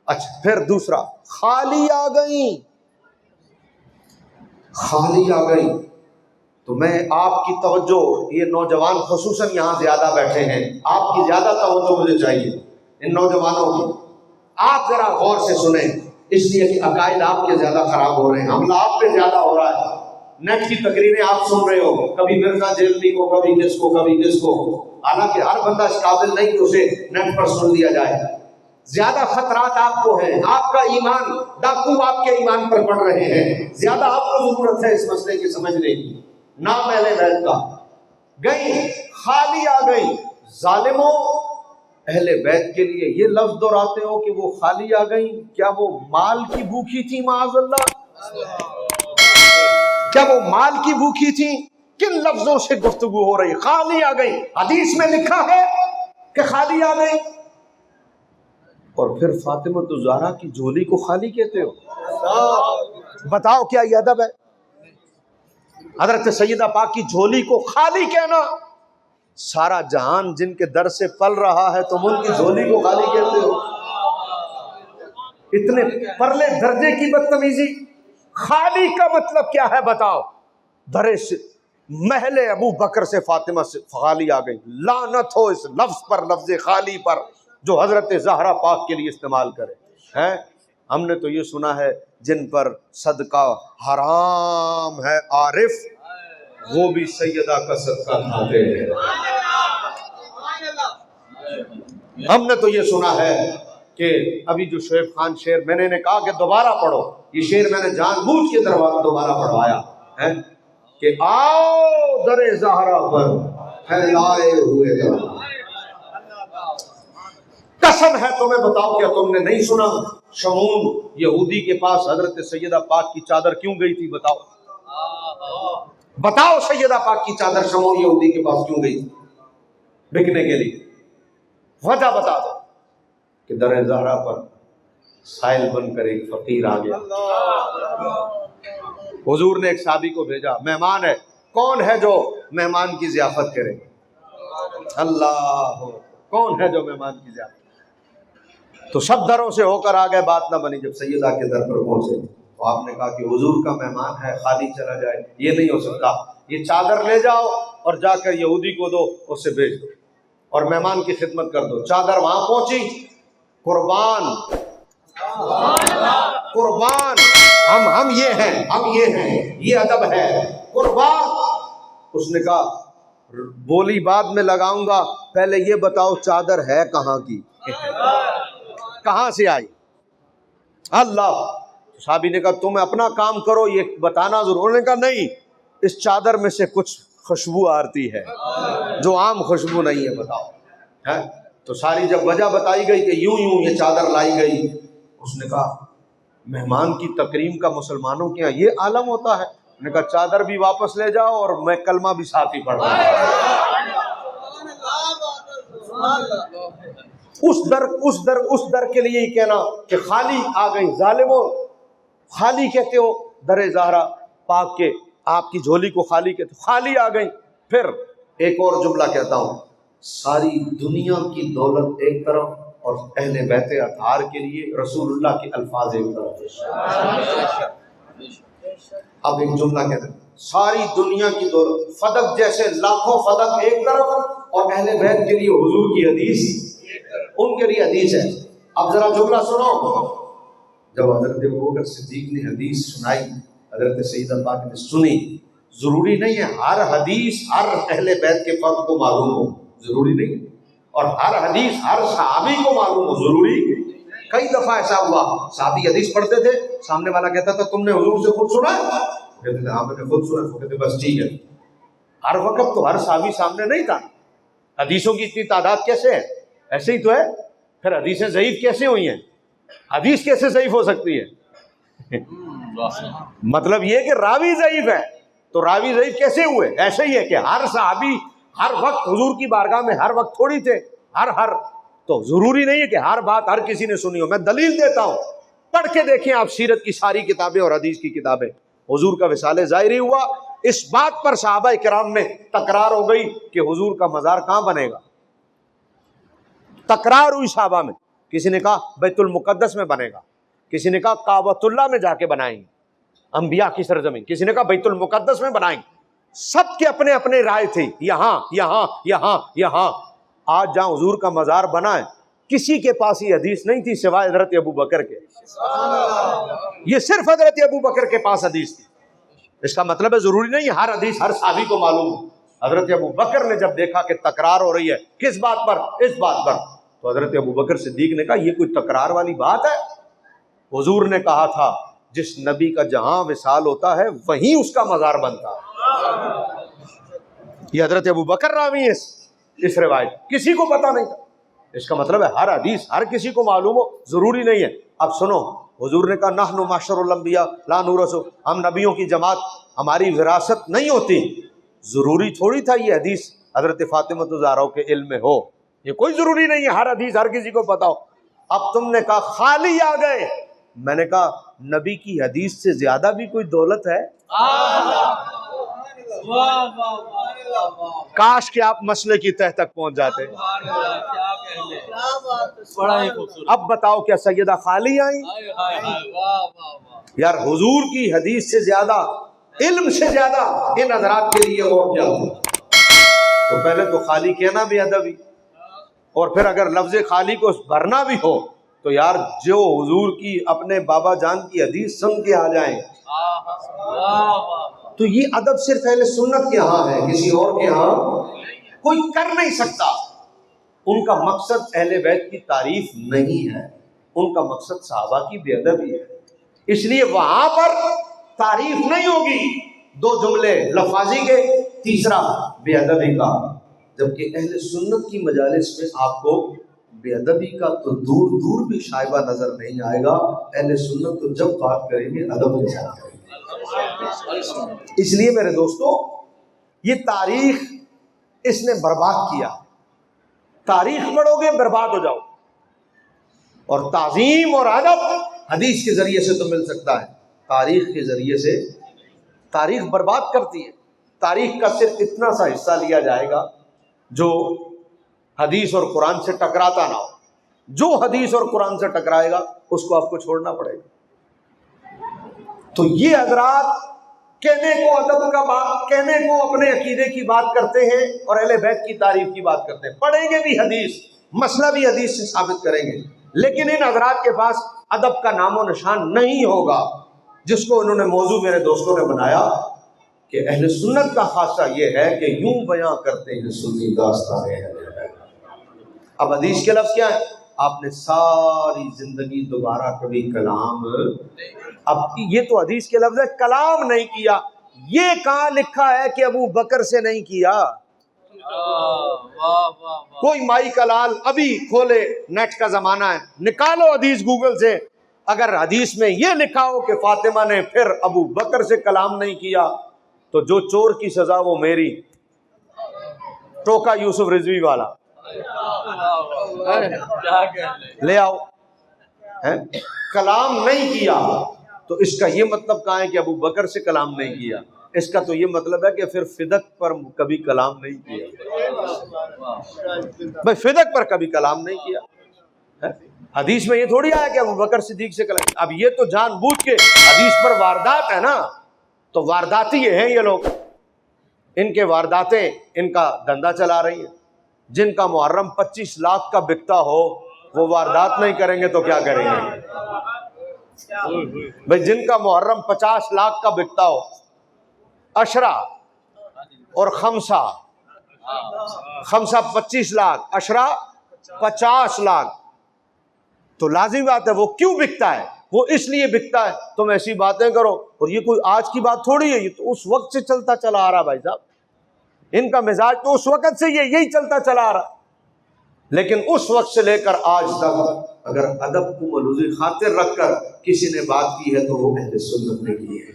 اچھا پھر دوسرا، خالی آ گئی، خالی آ گئی تو میں آپ کی توجہ، یہ نوجوان خصوصاً یہاں زیادہ بیٹھے ہیں، آپ کی زیادہ توجہ مجھے چاہیے ان نوجوانوں کی. آپ ذرا غور سے سنیں، اس لیے کہ عقائد آپ کے زیادہ خراب ہو رہے ہیں، حملہ آپ پہ زیادہ ہو رہا ہے. نیٹ کی تقریریں آپ سن رہے ہو، کبھی مرزا جیلنی کو، کبھی کس کو، کبھی کس کو، حالانکہ ہر بندہ اس قابل نہیں کہ اسے نیٹ پر سن لیا جائے. زیادہ خطرات آپ کو ہیں، آپ کا ایمان، ڈاکو آپ کے ایمان پر پڑ رہے ہیں. زیادہ آپ کو ضرورت ہے اس مسئلے کی سمجھنے کی. نام اہل بیت کا گئی، خالی آ گئی. ظالموں، اہل بیت کے لیے یہ لفظ دہراتے ہو کہ وہ خالی آ گئی، کیا وہ مال کی بھوکی تھی معاذ اللہ؟ کیا وہ مال کی بھوکی تھی؟ کن لفظوں سے گفتگو ہو رہی؟ خالی آ گئی، حدیث میں لکھا ہے کہ خالی آ گئی. اور پھر فاطمہ الزہرا کی جھولی کو خالی کہتے ہو؟ بتاؤ کیا یہ ادب ہے؟ حضرت سیدہ پاک کی جھولی کو خالی کہنا. سارا جہان جن کے در سے پل رہا ہے تم ان کی جھولی کو خالی کہتے ہو؟ اتنے پرلے درجے کی بدتمیزی. خالی کا مطلب کیا ہے بتاؤ؟ درے سے محل ابو بکر سے فاطمہ سے خالی آ گئی. لعنت ہو اس لفظ پر، لفظ خالی پر، جو حضرت زہرا پاک کے لیے استعمال کرے ہیں. ہم نے تو یہ سنا ہے جن پر صدقہ حرام ہے عارف، وہ بھی سیدہ کا صدقہ کھاتے ہیں. ہم نے تو یہ سنا ہے کہ ابھی جو شعیب خان شعر میں نے کہا کہ دوبارہ پڑھو، یہ شعر میں نے جان بوجھ کے دوبارہ پڑھوایا ہے کہ آؤ در زہرا پر پھیلائے ہوئے گا. قسم ہے تمہیں، بتاؤ کیا تم نے نہیں سنا؟ شمعون یہودی کے پاس حضرت سیدہ پاک کی چادر کیوں گئی تھی؟ بتاؤ بتاؤ، سیدہ پاک کی چادر شمعون یہودی کے پاس کیوں گئی تھی؟ بکنے کے لیے. وجہ بتا دو کہ در زہرا پر سائل بن کر ایک فقیر آ گیا. حضور نے ایک صحابی کو بھیجا، مہمان ہے. کون ہے جو مہمان کی ضیافت کرے؟ اللہ. کون ہے جو مہمان کی ضیافت؟ تو سب دروں سے ہو کر آ گئے، بات نہ بنی. جب سیدہ کے در پر پہنچے تو آپ نے کہا کہ حضور کا مہمان ہے، خالی چلا جائے؟ یہ نہیں ہو سکتا. یہ چادر لے جاؤ اور جا کر یہودی کو دو، اس سے بھیج دو اور مہمان کی خدمت کر دو. چادر وہاں پہنچی. قربان قربان، ہم یہ ہیں، ہم یہ ہیں، یہ ادب ہے. قربان. اس نے کہا بولی بعد میں لگاؤں گا، پہلے یہ بتاؤ چادر ہے کہاں کی، کہاں سے آئی؟ اللہ. صحابی نے کہا تم اپنا کام کرو، یہ بتانا ضرور. انہوں نے کہا نہیں، اس چادر میں سے کچھ خوشبو آتی ہے جو عام خوشبو نہیں ہے، بتاؤ. تو ساری جب وجہ بتائی گئی کہ یوں یوں یہ چادر لائی گئی، اس نے کہا مہمان کی تکریم کا مسلمانوں کے یہاں یہ عالم ہوتا ہے. انہوں نے کہا چادر بھی واپس لے جاؤ اور میں کلمہ بھی ساتھ ہی پڑھ رہا ہوں. اس در کے لیے ہی کہنا کہ خالی آ گئی. ظالموں، خالی کہتے ہو در زہرا پاک کے، آپ کی جھولی کو خالی کہتے ہو، خالی آ گئی. پھر ایک اور جملہ کہتا ہوں، ساری دنیا کی دولت ایک طرف اور اہل بیت اطہار کے لیے رسول اللہ کے الفاظ ایک طرف. اب ایک جملہ کہتے ہیں، ساری دنیا کی دولت، فدق جیسے لاکھوں فدق ایک طرف اور اہل بیت کے لیے حضور کی حدیث، ان کے لیے حدیث ہے. اب ذرا جملہ سنو. جب حضرت ابوبکر صدیق نے حدیث سنائی، حضرت سیدہ پاک نے سنی. ضروری نہیں ہے ہر حدیث ہر اہل بیت کے فرد کو معلوم ہو، ضروری نہیں. اور ہر حدیث ہر صحابی کو معلوم ہو، ضروری. کئی دفعہ ایسا ہوا صحابی حدیث پڑھتے تھے، سامنے والا کہتا تھا تم نے حضور سے خود سنا؟ کہتے تھے ہاں میں نے خود سنا. کہتے بس ٹھیک ہے. ہر وقت تو ہر صحابی سامنے نہیں تھا. حدیثوں کی اتنی تعداد کیسے ہے؟ ایسے ہی تو ہے. پھر حدیثیں ضعیف کیسے ہوئی ہیں؟ حدیث کیسے ضعیف ہو سکتی ہے؟ مطلب یہ کہ راوی ضعیف ہے، تو راوی ضعیف کیسے ہوئے؟ ایسے ہی ہے کہ ہر صحابی ہر وقت حضور کی بارگاہ میں ہر وقت تھوڑی تھے. ہر تو ضروری نہیں ہے کہ ہر بات ہر کسی نے سنی ہو. میں دلیل دیتا ہوں، پڑھ کے دیکھیں آپ سیرت کی ساری کتابیں اور حدیث کی کتابیں. حضور کا وصال ظاہری ہوا، اس بات پر صحابہ کرام میں تکرار ہو گئی کہ حضور کا مزار کہاں بنے گا. تکرار ہوئی صحابہ میں کسی نے کہا بیت المقدس میں بنے گا، کسی نے کہا کعبۃ اللہ میں جا کے بنائیں گے انبیاء کی سرزمین، کسی نے کہا بیت المقدس میں بنائیں گے، سب کے اپنے اپنے رائے تھی، یہاں یہاں یہاں یہاں۔ آج جہاں حضور کا مزار بنا ہے کسی کے پاس یہ حدیث نہیں تھی سوائے حضرت ابو بکر کے، یہ صرف حضرت ابو بکر کے پاس حدیث تھی۔ اس کا مطلب ہے ضروری نہیں ہر حدیث ہر صحابی کو معلوم ہو۔ حضرت ابو بکر نے جب دیکھا کہ تکرار ہو رہی ہے، کس بات پر؟ اس بات پر، تو حضرت ابو بکر صدیق نے کہا یہ کوئی تکرار والی بات ہے؟ حضور نے کہا تھا جس نبی کا جہاں وصال ہوتا ہے وہیں اس کا مزار بنتا ہے۔ یہ حضرت ابو بکر راوی ہے اس روایت، کسی کو پتہ نہیں تھا۔ اس کا مطلب ہے ہر حدیث ہر کسی کو معلوم ہو ضروری نہیں ہے۔ اب سنو، حضور نے کہا نحن معشر الانبیاء لا نورث، ہم نبیوں کی جماعت، ہماری وراثت نہیں ہوتی۔ ضروری تھوڑی تھا یہ حدیث حضرت فاطمہ الزہرا کے علم میں ہو، یہ کوئی ضروری نہیں ہے ہر حدیث ہر کسی کو پتا ہو۔ اب تم نے کہا خالی آ گئے، میں نے کہا نبی کی حدیث سے زیادہ بھی کوئی دولت ہے؟ کاش کہ آپ مسئلے کی تہ تک پہنچ جاتے۔ اب بتاؤ کیا سیدہ خالی آئیں؟ یار حضور کی حدیث سے زیادہ، علم سے زیادہ ان حضرات کے لیے اور کیا ہو؟ تو پہلے تو خالی کہنا بھی ادبی، اور پھر اگر لفظ خالی کو بھرنا بھی ہو تو یار جو حضور کی اپنے بابا جان کی حدیث سن کے آ جائیں، تو یہ ادب صرف اہل سنت کے ہاں ہے، کسی اور کے ہاں کوئی کر نہیں سکتا۔ ان کا مقصد اہل بیت کی تعریف نہیں ہے، ان کا مقصد صحابہ کی بے ادبی ہے، اس لیے وہاں پر تعریف نہیں ہوگی، دو جملے لفاظی کے، تیسرا بے ادبی کا۔ جبکہ اہل سنت کی مجالس میں آپ کو بے ادبی کا تو دور دور بھی شائبہ نظر نہیں آئے گا۔ اہل سنت تو جب بات کریں گے ادب کے ساتھ کریں گے۔ اس لیے میرے دوستو یہ تاریخ اس نے برباد کیا، تاریخ پڑھو گے برباد ہو جاؤ، اور تعظیم اور ادب حدیث کے ذریعے سے تو مل سکتا ہے، تاریخ کے ذریعے سے تاریخ برباد کرتی ہے۔ تاریخ کا صرف اتنا سا حصہ لیا جائے گا جو حدیث اور قرآن سے ٹکراتا نہ ہو، جو حدیث اور قرآن سے ٹکرائے گا اس کو آپ کو چھوڑنا پڑے گا۔ تو یہ حضرات کہنے کو ادب کا بات، کہنے کو اپنے عقیدے کی بات کرتے ہیں اور اہل بیت کی تعریف کی بات کرتے ہیں، پڑھیں گے بھی حدیث، مسئلہ بھی حدیث سے ثابت کریں گے، لیکن ان حضرات کے پاس ادب کا نام و نشان نہیں ہوگا، جس کو انہوں نے موضوع میرے دوستوں نے بنایا کہ اہل سنت کا خاصہ یہ ہے کہ یوں بیاں کرتے ہیں سنی داستان ہے۔ اب حدیث کے لفظ کیا ہے؟ آپ نے ساری زندگی دوبارہ کبھی کلام، اب یہ تو حدیث کے لفظ ہے کلام نہیں کیا، یہ کہاں لکھا ہے کہ ابو بکر سے نہیں کیا؟ کوئی مائی کلال ابھی کھولے، نیٹ کا زمانہ ہے، نکالو حدیث گوگل سے، اگر حدیث میں یہ لکھا ہو کہ فاطمہ نے پھر ابو بکر سے کلام نہیں کیا تو جو چور کی سزا وہ میری، ٹوکا یوسف رضوی والا لے آؤ۔ کلام نہیں کیا تو اس کا یہ مطلب کہاں ہے کہ ابو بکر سے کلام نہیں کیا؟ اس کا تو یہ مطلب ہے کہ پھر فدق پر کبھی کلام نہیں کیا، بھائی فدق پر کبھی کلام نہیں کیا۔ حدیث میں یہ تھوڑی آیا کہ ابو بکر صدیق سے کلام، اب یہ تو جان بوجھ کے حدیث پر واردات ہے نا، تو وارداتی ہیں یہ لوگ، ان کے وارداتیں ان کا دھندا چلا رہی ہیں۔ جن کا محرم 25 لاکھ کا بکتا ہو وہ واردات نہیں کریں گے تو کیا کریں گے؟ بھائی جن کا محرم 50 لاکھ کا بکتا ہو، عشرہ اور خمسہ 25 لاکھ، عشرہ 50 لاکھ، تو لازمی بات ہے وہ کیوں بکتا ہے؟ وہ اس لیے بکتا ہے تم ایسی باتیں کرو، اور یہ کوئی آج کی بات تھوڑی ہے، یہ تو اس وقت سے چلتا چلا آ رہا بھائی صاحب، ان کا مزاج تو اس وقت سے یہی چلتا چلا آ رہا۔ لیکن اس وقت سے لے کر آج تک اگر ادب کو ملوذ خاطر رکھ کر کسی نے بات کی ہے تو وہ اہل سنت نے کی ہے۔